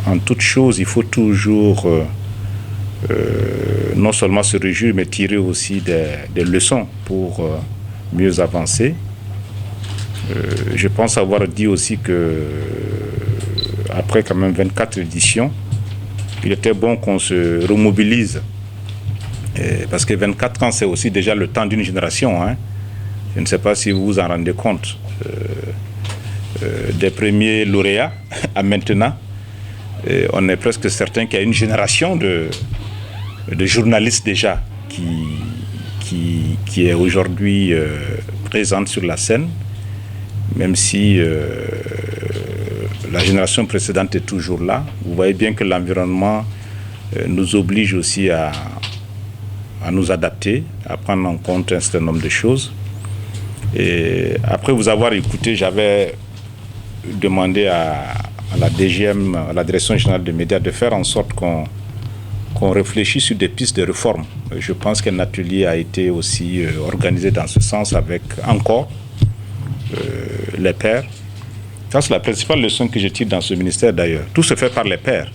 en toute chose, il faut toujours non seulement se réjouir, mais tirer aussi des leçons pour mieux avancer. Je pense avoir dit aussi que après quand même 24 éditions, il était bon qu'on se remobilise. Parce que 24 ans, c'est aussi déjà le temps d'une génération. Hein. Je ne sais pas si vous vous en rendez compte. Des premiers lauréats à maintenant, on est presque certain qu'il y a une génération de journalistes déjà qui est aujourd'hui présente sur la scène, même si la génération précédente est toujours là. Vous voyez bien que l'environnement nous oblige aussi à nous adapter, à prendre en compte un certain nombre de choses. Et après vous avoir écouté, j'avais demandé à la DGM, à la Direction générale des médias, de faire en sorte qu'on réfléchisse sur des pistes de réforme. Je pense qu'un atelier a été aussi organisé dans ce sens avec encore les pairs. Ça, c'est la principale leçon que je tire dans ce ministère d'ailleurs. Tout se fait par les pairs.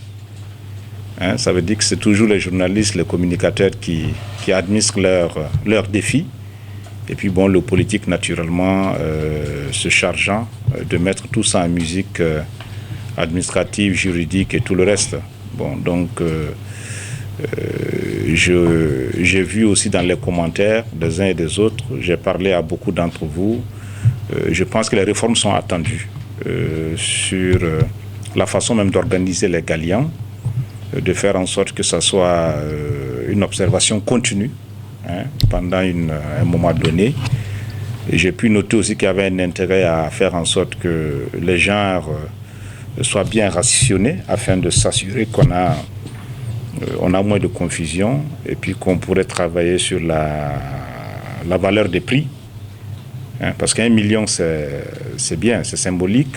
Hein, ça veut dire que c'est toujours les journalistes, les communicateurs qui administrent leurs défis. Et puis bon, le politique naturellement se chargeant de mettre tout ça en musique administrative, juridique et tout le reste. Bon, donc j'ai vu aussi dans les commentaires des uns et des autres, j'ai parlé à beaucoup d'entre vous, je pense que les réformes sont attendues sur la façon même d'organiser les Galians, de faire en sorte que ça soit une observation continue. Hein, pendant un moment donné. Et j'ai pu noter aussi qu'il y avait un intérêt à faire en sorte que les genres soient bien rationnés afin de s'assurer qu'on a moins de confusion et puis qu'on pourrait travailler sur la valeur des prix. Hein, parce qu'1 million, c'est bien, c'est symbolique.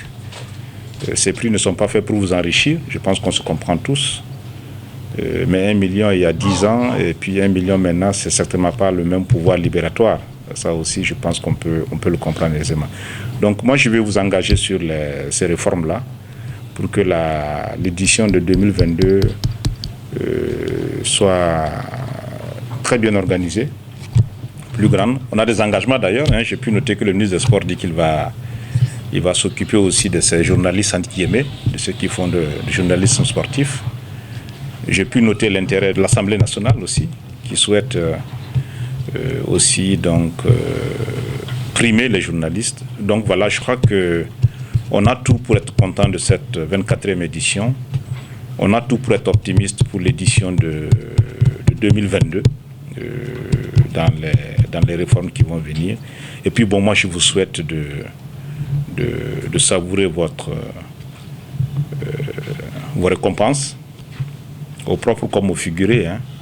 Ces prix ne sont pas faits pour vous enrichir. Je pense qu'on se comprend tous. Mais 1 million il y a 10 ans et puis 1 million maintenant, c'est certainement pas le même pouvoir libératoire. Ça aussi, je pense qu'on peut le comprendre aisément. Donc moi, je vais vous engager sur ces réformes-là pour que l'édition de 2022 soit très bien organisée, plus grande. On a des engagements d'ailleurs. Hein. J'ai pu noter que le ministre des Sports dit qu'il va s'occuper aussi de ces journalistes entre guillemets, de ceux qui font du journalisme sportif. J'ai pu noter l'intérêt de l'Assemblée nationale aussi, qui souhaite aussi donc primer les journalistes. Donc voilà, je crois qu'on a tout pour être content de cette 24e édition. On a tout pour être optimiste pour l'édition de 2022, dans les réformes qui vont venir. Et puis bon, moi je vous souhaite de savourer vos récompenses, au propre comme au figuré, hein.